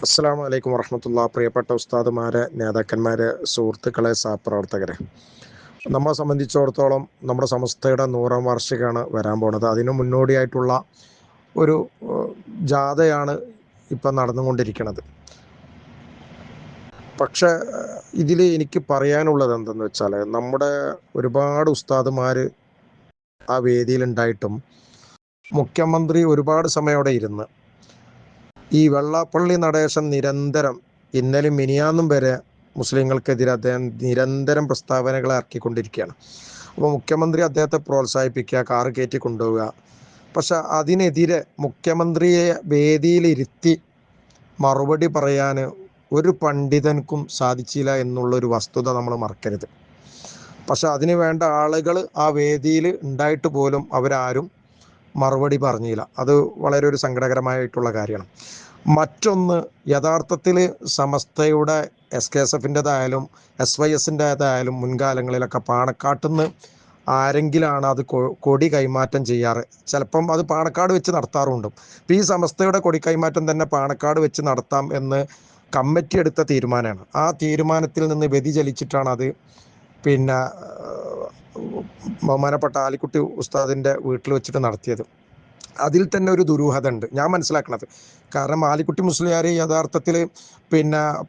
അസ്സലാമു അലൈക്കും വറഹ്മത്തുള്ളാഹി. പ്രിയപ്പെട്ട ഉസ്താദുമാരെ, നേതാക്കന്മാരെ, സുഹൃത്തുക്കളെ, സഹപ്രവർത്തകരെ, നമ്മളെ സംബന്ധിച്ചിടത്തോളം നമ്മുടെ സമസ്തയുടെ 100ാം വാർഷികമാണ് വരാൻ പോണത്. അതിന് മുന്നോടിയായിട്ടുള്ള ഒരു ജാഥയാണ് ഇപ്പം നടന്നുകൊണ്ടിരിക്കുന്നത്. പക്ഷേ ഇതിൽ എനിക്ക് പറയാനുള്ളത് എന്തെന്ന് വെച്ചാൽ, നമ്മുടെ ഒരുപാട് ഉസ്താദുമാർ ആ വേദിയിലുണ്ടായിട്ടും മുഖ്യമന്ത്രി ഒരുപാട് സമയം അവിടെ ഇരുന്ന് ഈ വെള്ളാപ്പള്ളി നടേശൻ നിരന്തരം ഇന്നലെയും മിനിയാന്നും വരെ മുസ്ലിങ്ങൾക്കെതിരെ അദ്ദേഹം നിരന്തരം പ്രസ്താവനകൾ ഇറക്കിക്കൊണ്ടിരിക്കുകയാണ്. അപ്പോൾ മുഖ്യമന്ത്രി അദ്ദേഹത്തെ പ്രോത്സാഹിപ്പിക്കുക, കാറ് കയറ്റി കൊണ്ടുപോവുക. പക്ഷെ അതിനെതിരെ മുഖ്യമന്ത്രിയെ വേദിയിലിരുത്തി മറുപടി പറയാൻ ഒരു പണ്ഡിതൻക്കും സാധിച്ചില്ല എന്നുള്ളൊരു വസ്തുത നമ്മൾ മറക്കരുത്. പക്ഷെ അതിന് വേണ്ട ആളുകൾ ആ വേദിയിൽ ഉണ്ടായിട്ട് പോലും അവരാരും മറുപടി പറഞ്ഞില്ല. അത് വളരെ ഒരു സങ്കടകരമായിട്ടുള്ള കാര്യമാണ്. മറ്റൊന്ന്, യഥാർത്ഥത്തിൽ സമസ്തയുടെ SKSF-ൻ്റെതായാലും SYS-ൻ്റെതായാലും മുൻകാലങ്ങളിലൊക്കെ പാണക്കാട്ടുനിന്ന് ആരെങ്കിലാണ് അത് കൊടി കൈമാറ്റം ചെയ്യാറ്. ചിലപ്പം അത് പാണക്കാട് വെച്ച് നടത്താറുണ്ട്. ഇപ്പം ഈ സമസ്തയുടെ കൊടി കൈമാറ്റം തന്നെ പാണക്കാട് വെച്ച് നടത്താം എന്ന് കമ്മിറ്റി എടുത്ത തീരുമാനമാണ്. ആ തീരുമാനത്തിൽ നിന്ന് വ്യതിചലിച്ചിട്ടാണ് അത് ബഹുമാനപ്പെട്ട ആലിക്കുട്ടി ഉസ്താദിൻ്റെ വീട്ടിൽ വെച്ചിട്ട് നടത്തിയത്. അതിൽ തന്നെ ഒരു ദുരൂഹത ഉണ്ട് ഞാൻ മനസ്സിലാക്കുന്നത്. കാരണം ആലിക്കുട്ടി മുസ്ലിയാർ യഥാർത്ഥത്തിൽ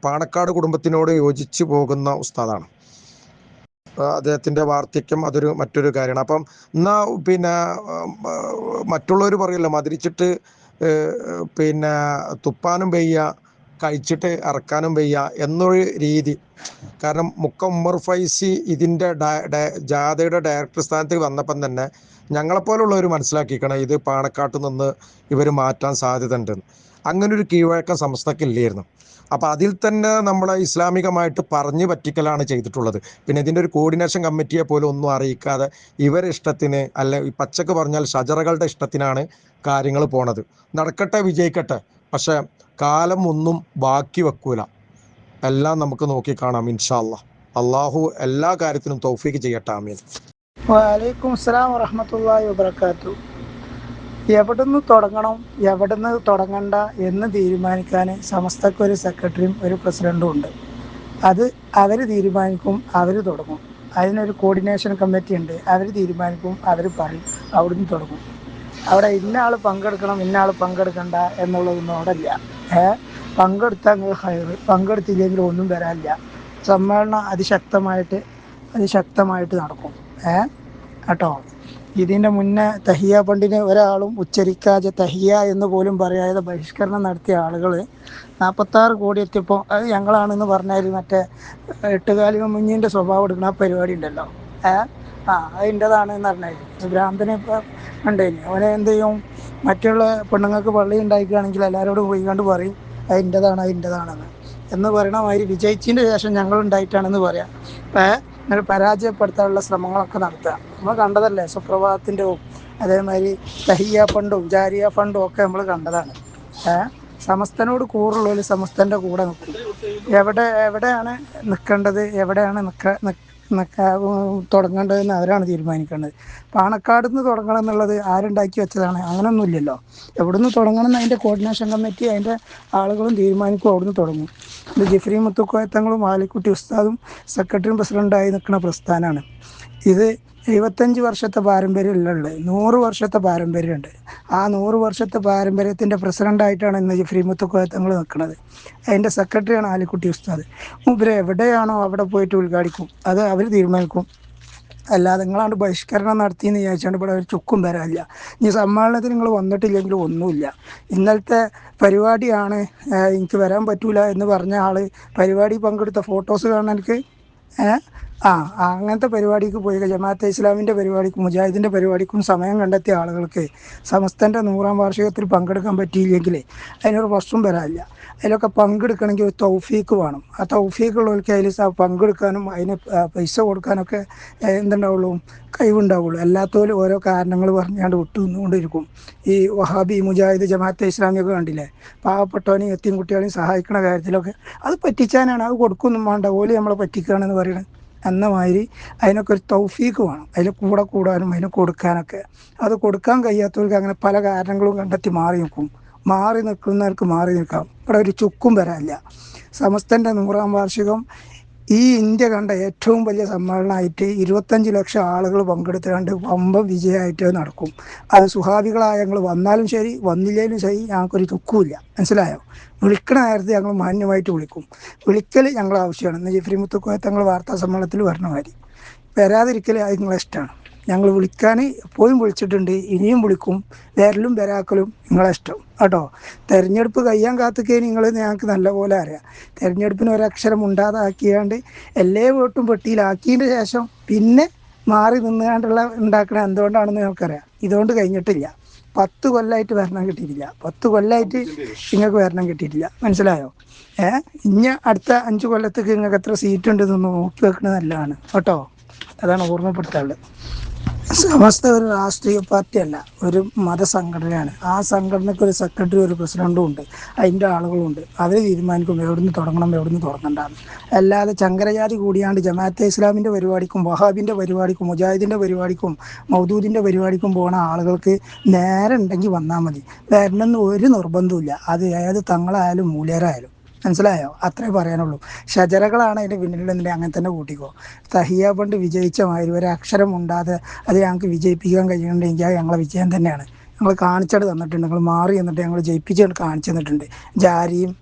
പാണക്കാട് കുടുംബത്തിനോട് യോജിച്ചു പോകുന്ന ഉസ്താദാണ്. അദ്ദേഹത്തിൻ്റെ വാർദ്ധക്യം അതൊരു മറ്റൊരു കാര്യമാണ്. അപ്പം മറ്റുള്ളവർ പറയല്ലോ, മതിരിച്ചിട്ട് തുപ്പാനും വയ്യ, കഴിച്ചിട്ട് ഇറക്കാനും വയ്യ എന്നൊരു രീതി. കാരണം മുക്കം ഉമ്മർ ഫൈസി ഇതിൻ്റെ ജാഥയുടെ ഡയറക്ടർ സ്ഥാനത്ത് വന്നപ്പം തന്നെ ഞങ്ങളെപ്പോലുള്ളവർ മനസ്സിലാക്കിക്കണം ഇത് പാണക്കാട്ട് നിന്ന് ഇവർ മാറ്റാൻ സാധ്യത ഉണ്ടെന്ന്. അങ്ങനൊരു കീഴ്വഴക്കം സമസ്തക്കില്ലായിരുന്നു. അപ്പോൾ അതിൽ തന്നെ നമ്മളെ ഇസ്ലാമികമായിട്ട് പറഞ്ഞു പറ്റിക്കലാണ് ചെയ്തിട്ടുള്ളത്. പിന്നെ ഇതിൻ്റെ ഒരു കോർഡിനേഷൻ കമ്മിറ്റിയെ പോലും ഒന്നും അറിയിക്കാതെ ഇവരുടെ ഇഷ്ടത്തിന്, അല്ലെ പച്ചക്ക് പറഞ്ഞാൽ ഷജറകളുടെ ഇഷ്ടത്തിനാണ് കാര്യങ്ങൾ പോണത്. നടക്കട്ടെ, വിജയിക്കട്ടെ. പക്ഷെ കാലം ഒന്നും ബാക്കി വെക്കൂല. എല്ലാം നമുക്ക് നോക്കിക്കാണാം ഇൻഷാ അല്ലാഹ്. അള്ളാഹു എല്ലാ കാര്യത്തിനും തൗഫീഖ് ചെയ്യട്ടെ. ആമീൻ. വലൈക്കും അസ്സലാം വറഹ്മത്തുള്ളാഹി വബറകാതുഹു. എവിടുന്ന് തുടങ്ങണം, എവിടുന്ന് തുടങ്ങണ്ട എന്ന് തീരുമാനിക്കാൻ സമസ്തക്കൊരു സെക്രട്ടറിയും ഒരു പ്രസിഡൻറ്റും ഉണ്ട്. അത് അവർ തീരുമാനിക്കും, അവർ തുടങ്ങും. അതിനൊരു കോർഡിനേഷൻ കമ്മിറ്റി ഉണ്ട്. അവർ തീരുമാനിക്കും, അവർ പറയും, അവിടുന്ന് തുടങ്ങും. അവിടെ ഇന്ന ആൾ പങ്കെടുക്കണം, ഇന്ന ആൾ പങ്കെടുക്കണ്ട എന്നുള്ളതൊന്നും അവിടെ ഇല്ല. പങ്കെടുത്താൽ ഹൈർ, പങ്കെടുത്തില്ലെങ്കിൽ ഒന്നും വരാനില്ല. സമ്മേളനം അതിശക്തമായിട്ട് നടക്കും. കേട്ടോ, ഇതിൻ്റെ മുന്നേ തഹിയ ഫണ്ടിന് ഒരാളും ഉച്ചരിക്കാതെ തഹിയ എന്ന് പോലും പറയാതെ ബഹിഷ്കരണം നടത്തിയ ആളുകൾ 46 കോടി എത്തിയപ്പോൾ അത് ഞങ്ങളാണെന്ന് പറഞ്ഞാൽ മറ്റേ എട്ടുകാലിക മുഞ്ഞിൻ്റെ സ്വഭാവം എടുക്കുന്ന ആ പരിപാടി ഉണ്ടല്ലോ, അതിൻ്റെതാണെന്ന് പറഞ്ഞാൽ ഭ്രാന്തനെ കണ്ടുകഴിഞ്ഞു. അവനെ എന്ത് ചെയ്യും, മറ്റുള്ള പെണ്ണുങ്ങൾക്ക് പള്ളി ഉണ്ടാക്കുകയാണെങ്കിൽ എല്ലാവരോടും പോയി കണ്ട് പറയും അതിൻ്റെതാണെന്ന് എന്ന് പറയണ മാതിരി വിജയിച്ചതിൻ്റെ ശേഷം ഞങ്ങളുണ്ടായിട്ടാണെന്ന് പറയാം. അങ്ങനെ പരാജയപ്പെടുത്താനുള്ള ശ്രമങ്ങളൊക്കെ നടത്തുക. നമ്മൾ കണ്ടതല്ലേ, സുപ്രഭാതത്തിൻ്റെ അതേമാതിരി തഹിയ ഫണ്ടും ജാരിയ ഫണ്ടും ഒക്കെ നമ്മൾ കണ്ടതാണ്. സമസ്തനോട് കൂറുള്ളവർ സമസ്തൻ്റെ കൂടെ നിൽക്കും. എവിടെയാണ് നിൽക്കേണ്ടത്, എവിടെയാണ് തുടങ്ങേണ്ടതെന്ന് അവരാണ് തീരുമാനിക്കേണ്ടത്. പാണക്കാട് നിന്ന് തുടങ്ങണം എന്നുള്ളത് ആരുണ്ടാക്കി വെച്ചതാണ്? അങ്ങനെയൊന്നുമില്ലല്ലോ. എവിടുന്ന് തുടങ്ങണം എന്ന് അതിൻ്റെ കോർഡിനേഷൻ കമ്മിറ്റി, അതിൻ്റെ ആളുകളും തീരുമാനിക്കും, അവിടുന്ന് തുടങ്ങും. ഇത് ജിഫ്രി മുത്തുക്കോയത്തങ്ങളും ആലിക്കുട്ടി ഉസ്താദും സെക്രട്ടറിയും പ്രസിഡൻ്റായി നിൽക്കുന്ന പ്രസ്ഥാനമാണ്. ഇത് 75 വർഷത്തെ പാരമ്പര്യമുള്ളത്, 100 വർഷത്തെ പാരമ്പര്യമുണ്ട്. ആ 100 വർഷത്തെ പാരമ്പര്യത്തിൻ്റെ പ്രസിഡൻ്റായിട്ടാണ് ഇന്ന് ജിഫ്രി മുത്തുക്കോയത്തങ്ങൾ നിൽക്കുന്നത്. അതിൻ്റെ സെക്രട്ടറിയാണ് ആലിക്കുട്ടി ഉസ്താദ്. മൂപ്പര് എവിടെയാണോ അവിടെ പോയിട്ട് ഉദ്ഘാടിക്കും, അത് അവർ തീരുമാനിക്കും. അല്ലാതെ നിങ്ങളാണ്ട് ബഹിഷ്കരണം നടത്തിയെന്ന് വിചാരിച്ചാണ്ട് ഇവിടെ ഒരു ചുക്കും വരാനില്ല. ഇനി സമ്മേളനത്തിന് നിങ്ങൾ വന്നിട്ടില്ലെങ്കിലും ഒന്നുമില്ല. ഇന്നലത്തെ പരിപാടിയാണ്, എനിക്ക് വരാൻ പറ്റൂല എന്ന് പറഞ്ഞ ആൾ പരിപാടി പങ്കെടുത്ത ഫോട്ടോസ് കാണാൻ എനിക്ക് അങ്ങനത്തെ പരിപാടിക്ക് പോയി ജമാഅത്തെ ഇസ്ലാമിൻ്റെ പരിപാടിക്കും മുജാഹിദിൻ്റെ പരിപാടിക്കും സമയം കണ്ടെത്തിയ ആളുകൾക്ക് സമസ്തൻ്റെ 100ാം വാർഷികത്തിൽ പങ്കെടുക്കാൻ പറ്റിയില്ലെങ്കിൽ അതിനൊരു പ്രശ്നം വരാനില്ല. അതിലൊക്കെ പങ്കെടുക്കണമെങ്കിൽ ഒരു തൗഫീക്ക് വേണം. ആ തൗഫീക്കുള്ളവർക്ക് അതിൽ പങ്കെടുക്കാനും അതിന് പൈസ കൊടുക്കാനൊക്കെ എന്തുണ്ടാവുള്ളൂ, കഴിവുണ്ടാവുള്ളൂ. അല്ലാത്തവരും ഓരോ കാരണങ്ങൾ പറഞ്ഞാണ്ട് വിട്ടു നിന്നുകൊണ്ടിരിക്കും. ഈ വഹാബി മുജാഹിദ് ജമാഅത്തെ ഇസ്ലാമിയൊക്കെ കണ്ടില്ലേ, പാവപ്പെട്ടവനെയും എത്തിയും കുട്ടികളെയും സഹായിക്കുന്ന കാര്യത്തിലൊക്കെ അത് പറ്റിച്ചാനാണ്. അത് കൊടുക്കൊന്നും വേണ്ട, ഓല് നമ്മളെ പറ്റിക്കുകയാണെന്ന് പറയുന്നത് എന്ന മാതിരി അതിനൊക്കെ ഒരു തൗഫീക്ക് വേണം. അതിൽ കൂടാനും അതിന് കൊടുക്കാനൊക്കെ. അത് കൊടുക്കാൻ കഴിയാത്തവർക്ക് അങ്ങനെ പല കാരണങ്ങളും കണ്ടെത്തി മാറി നിൽക്കും. മാറി നിൽക്കുന്നവർക്ക് മാറി നിൽക്കാം. ഇവിടെ ഒരു ചുക്കും വരാനില്ല. സമസ്തൻ്റെ 100-ാം വാർഷികം ഈ ഇന്ത്യ കണ്ട ഏറ്റവും വലിയ സമ്മേളനമായിട്ട് 25 ലക്ഷം ആളുകൾ പങ്കെടുത്തുകൊണ്ട് വമ്പം വിജയമായിട്ട് നടക്കും. അത് സുഹാബികളായ ഞങ്ങൾ വന്നാലും ശരി വന്നില്ലേലും ശരി ഞങ്ങൾക്കൊരു ചുക്കുമില്ല. മനസ്സിലായോ? വിളിക്കണ നേരത്തെ ഞങ്ങൾ മാന്യമായിട്ട് വിളിക്കും. വിളിക്കൽ ഞങ്ങൾ ആവശ്യമാണ്. ഇന്ന് ജിഫ്രി മുത്തുക്കോയ തങ്ങൾ വാർത്താ സമ്മേളനത്തിൽ പറഞ്ഞ മാതിരി വരാതിരിക്കൽ അത് നിങ്ങളെ ഇഷ്ടമാണ്. ഞങ്ങൾ വിളിക്കാൻ എപ്പോഴും വിളിച്ചിട്ടുണ്ട്, ഇനിയും വിളിക്കും. വരലും വരാക്കലും നിങ്ങളെ ഇഷ്ടം കേട്ടോ. തെരഞ്ഞെടുപ്പ് കഴിയാൻ കാത്തുകയും നിങ്ങൾ ഞങ്ങൾക്ക് നല്ലപോലെ അറിയാം. തെരഞ്ഞെടുപ്പിന് ഒരക്ഷരം ഉണ്ടാതാക്കിയാണ്ട് എല്ലാ വോട്ടും പെട്ടിയിലാക്കിയതിൻ്റെ ശേഷം പിന്നെ മാറി നിന്നുകൊണ്ടുള്ള ഉണ്ടാക്കണ എന്തുകൊണ്ടാണെന്ന് ഞങ്ങൾക്കറിയാം. ഇതുകൊണ്ട് കഴിഞ്ഞിട്ടില്ല. 10 കൊല്ലമായിട്ട് ഭരണം കിട്ടിയിട്ടില്ല. 10 കൊല്ലമായിട്ട് നിങ്ങൾക്ക് ഭരണം കിട്ടിയിട്ടില്ല. മനസ്സിലായോ? ഇനി അടുത്ത 5 കൊല്ലത്തേക്ക് നിങ്ങൾക്ക് എത്ര സീറ്റ് ഉണ്ടെന്നൊന്ന് നോക്കി വെക്കുന്നത് നല്ലതാണ് കേട്ടോ. അതാണ് ഓർമ്മപ്പെടുത്താനുള്ളത്. സമസ്ത ഒരു രാഷ്ട്രീയ പാർട്ടിയല്ല, ഒരു മതസംഘടനയാണ്. ആ സംഘടനയ്ക്ക് ഒരു സെക്രട്ടറി, ഒരു പ്രസിഡന്റും ഉണ്ട്, അതിൻ്റെ ആളുകളുണ്ട്. അവർ തീരുമാനിക്കും എവിടുന്ന് തുടങ്ങണം, എവിടുന്ന് തുടങ്ങണ്ടാന്ന്. അല്ലാതെ ചങ്കരജാതി കൂടിയാണ്ട് ജമാഅത്തെ ഇസ്ലാമിൻ്റെ പരിപാടിക്കും വഹാബിൻ്റെ പരിപാടിക്കും മുജാഹിദിൻ്റെ പരിപാടിക്കും മൗദൂദിൻ്റെ പരിപാടിക്കും പോണ ആളുകൾക്ക് നേരെ ഉണ്ടെങ്കിൽ വന്നാൽ മതി. വരണമെന്ന് ഒരു നിർബന്ധമില്ല. അത് ഏത് തങ്ങളായാലും മൂല്യരായാലും. മനസ്സിലായോ? അത്രേ പറയാനുള്ളൂ. ഷജറകളാണ് അതിൻ്റെ പിന്നിലുണ്ടെന്നുണ്ടെങ്കിൽ അങ്ങനെ തന്നെ കൂട്ടിക്കോ. തഹിയ ഫണ്ട് വിജയിച്ച മാതിരി ഒരു അക്ഷരം ഉണ്ടാതെ അത് ഞങ്ങൾക്ക് വിജയിപ്പിക്കാൻ കഴിയുന്നുണ്ടെങ്കിൽ അത് ഞങ്ങളെ വിജയം തന്നെയാണ്. ഞങ്ങൾ കാണിച്ചിട്ട് തന്നിട്ടുണ്ട്. ഞങ്ങൾ മാറി എന്നിട്ട് ഞങ്ങൾ ജയിപ്പിച്ചിട്ട് കാണിച്ചു തന്നിട്ടുണ്ട്. ജാരിയും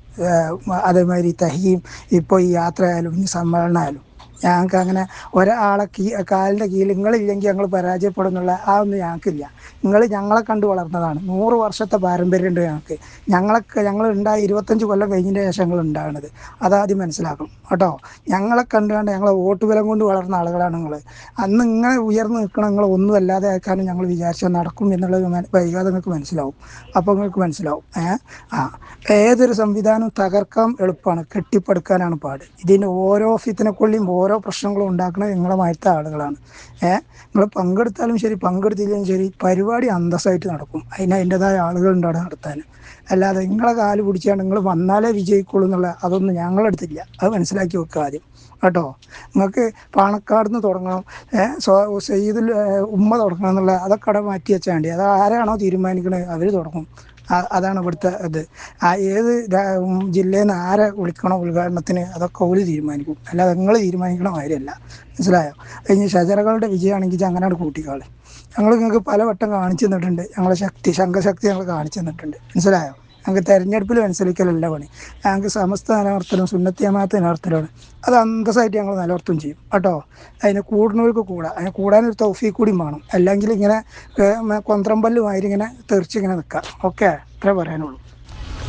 അതേമാതിരി തഹിയും ഇപ്പോൾ ഈ യാത്ര ആയാലും ഇനി സമ്മേളനമായാലും ഞങ്ങൾക്ക് അങ്ങനെ ഒരാളെ കാലിൻ്റെ കീഴിൽ നിങ്ങളില്ലെങ്കിൽ ഞങ്ങൾ പരാജയപ്പെടുന്നുള്ള ആ ഒന്നും ഞങ്ങൾക്കില്ല. നിങ്ങൾ ഞങ്ങളെ കണ്ട് വളർന്നതാണ്. 100 വർഷത്തെ പാരമ്പര്യമുണ്ട് ഞങ്ങൾക്ക്. ഞങ്ങൾ ഉണ്ടായി 25 കൊല്ലം കഴിഞ്ഞതിൻ്റെ ശേഷം ഞങ്ങൾ ഉണ്ടാകുന്നത്. അതാദ്യം മനസ്സിലാക്കണം കേട്ടോ. ഞങ്ങളെ കണ്ടുകൊണ്ട് ഞങ്ങളെ വോട്ട് ബലം കൊണ്ട് വളർന്ന ആളുകളാണ് നിങ്ങൾ. അന്ന് ഇങ്ങനെ ഉയർന്നു നിൽക്കണം, നിങ്ങൾ ഒന്നും അല്ലാതെ ആക്കാനും ഞങ്ങൾ വിചാരിച്ചാൽ നടക്കും എന്നുള്ളത് വൈകാതെ നിങ്ങൾക്ക് മനസ്സിലാവും. അപ്പോൾ നിങ്ങൾക്ക് മനസ്സിലാവും. ഏതൊരു സംവിധാനവും തകർക്കാൻ എളുപ്പമാണ്, കെട്ടിപ്പടുക്കാനാണ് പാട്. ഇതിൻ്റെ ഓരോ ഫിത്തിനെക്കൊള്ളിയും ഓരോ പ്രശ്നങ്ങളും ഉണ്ടാക്കുന്നത് നിങ്ങളെ മാറ്റ ആളുകളാണ്. നിങ്ങൾ പങ്കെടുത്താലും ശരി പങ്കെടുത്തില്ലെങ്കിലും ശരി പരിപാടി അന്തസ്സായിട്ട് നടക്കും. അതിൻ്റെതായ ആളുകളുണ്ട് അവിടെ നടത്താൻ. അല്ലാതെ നിങ്ങളെ കാല് പിടിച്ചാണ് നിങ്ങൾ വന്നാലേ വിജയിക്കുള്ളൂ എന്നുള്ള അതൊന്നും ഞങ്ങളെടുത്തില്ല. അത് മനസ്സിലാക്കി വെക്കുക ആദ്യം കേട്ടോ. നിങ്ങൾക്ക് പാണക്കാട് നിന്ന് തുടങ്ങണം, സയ്യിദുൽ ഉമ്മ തുടങ്ങണം എന്നുള്ള അതൊക്കെ അവിടെ മാറ്റി വെച്ചാൽ മതി. അത് ആരാണോ തീരുമാനിക്കണത് അവർ തുടങ്ങും. അതാണ് ഇവിടുത്തെ ഇത്. ഏത് ജില്ലയിൽ നിന്ന് ആരെ വിളിക്കണോ ഉദ്ഘാടനത്തിന് അതൊക്കെ ഒരു തീരുമാനിക്കും. അല്ലാതെ നിങ്ങൾ തീരുമാനിക്കണ കാര്യമല്ല. മനസ്സിലായോ? കഴിഞ്ഞ് ഷജറകളുടെ വിജയമാണെങ്കിൽ അങ്ങനെയാണ് കൂട്ടിക്കാള്. ഞങ്ങൾ നിങ്ങൾക്ക് പലവട്ടം കാണിച്ചു തന്നിട്ടുണ്ട്. ഞങ്ങളെ ശംഖശക്തി ഞങ്ങൾ കാണിച്ചു തന്നിട്ടുണ്ട്. മനസ്സിലായോ? ഞങ്ങൾക്ക് തെരഞ്ഞെടുപ്പിൽ മനസ്സിലാക്കലല്ല പണി. ഞങ്ങൾക്ക് സമസ്ത നിലനിർത്തലും സുന്നത്തി ജമാഅത്ത് നിലനിർത്തലാണ്. അത് അന്തസ്സായിട്ട് ഞങ്ങൾ നിലനിർത്തും ചെയ്യും കേട്ടോ. അതിന് കൂടുന്നവർക്ക് കൂടാം. അതിന് കൂടാനൊരു തൗഫീഖ് കൂടി വേണം. അല്ലെങ്കിൽ ഇങ്ങനെ കൊന്ത്രമ്പല്ലുമായിട്ട് ഇങ്ങനെ തെറിച്ചിങ്ങനെ നിൽക്കാം. ഓക്കെ, അത്രേ പറയാനുള്ളൂ.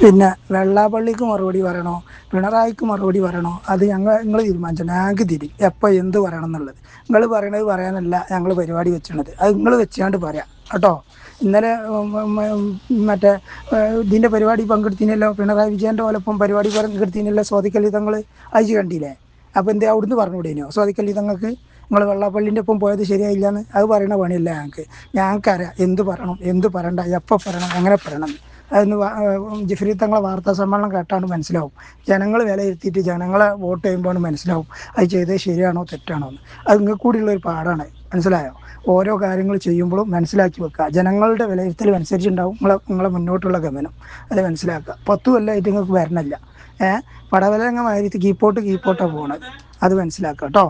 പിന്നെ വെള്ളാപ്പള്ളിക്ക് മറുപടി പറയണോ പിണറായിക്ക് മറുപടി പറയണോ അത് നിങ്ങൾ തീരുമാനിച്ചോ. ഞങ്ങൾക്ക് തിരിയും എപ്പോൾ എന്ത് പറയണം എന്നുള്ളത്. നിങ്ങൾ പറയണത് പറയാനല്ല ഞങ്ങൾ പരിപാടി വെച്ചിരുന്നത്. അത് നിങ്ങൾ വെച്ചാണ്ട് പറയാം കേട്ടോ. ഇന്നലെ മറ്റേ ഇതിൻ്റെ പരിപാടി പങ്കെടുത്തിനല്ലോ, പിണറായി വിജയൻ്റെ ഓലപ്പം പരിപാടി പങ്കെടുത്തിനല്ലോ സ്വാദിഖലി തങ്ങൾ. അയച്ചു കണ്ടില്ലേ? അപ്പോൾ എന്തേ അവിടുന്ന് പറഞ്ഞുകൂടേനോ സ്വാദിഖലി തങ്ങൾക്ക്? നിങ്ങൾ വെള്ളാപ്പള്ളിൻ്റെ ഒപ്പം പോയത് ശരിയായില്ലാന്ന് അത് പറയണ പണിയല്ല ഞങ്ങൾക്ക്. ഞങ്ങൾക്കറിയാം എന്ത് പറയണം, എന്ത് പറയണ്ട, എപ്പോൾ പറയണം, എങ്ങനെ പറയണം. അതൊന്ന് ജിഫ്രി തങ്ങളെ വാർത്താ സമ്മേളനം കേട്ടാണ് മനസ്സിലാവും. ജനങ്ങൾ വിലയിരുത്തിയിട്ട് ജനങ്ങളെ വോട്ട് ചെയ്യുമ്പോൾ മനസ്സിലാവും അത് ചെയ്തത് ശരിയാണോ തെറ്റാണോ എന്ന്. അത് നിങ്ങൾക്ക് കൂടിയുള്ളൊരു പാടാണ്. മനസ്സിലായോ? ഓരോ കാര്യങ്ങൾ ചെയ്യുമ്പോഴും മനസ്സിലാക്കി വെക്കുക. ജനങ്ങളുടെ വിലയിരുത്തൽ അനുസരിച്ചുണ്ടാവും നിങ്ങളെ മുന്നോട്ടുള്ള ഗമനം. അത് മനസ്സിലാക്കുക. 10 കൊല്ലമായിട്ട് നിങ്ങൾക്ക് വരണമല്ല. പടവലങ്ങമായിട്ട് കീപ്പോട്ടാണ് പോകുന്നത്. അത് മനസ്സിലാക്കുക കേട്ടോ.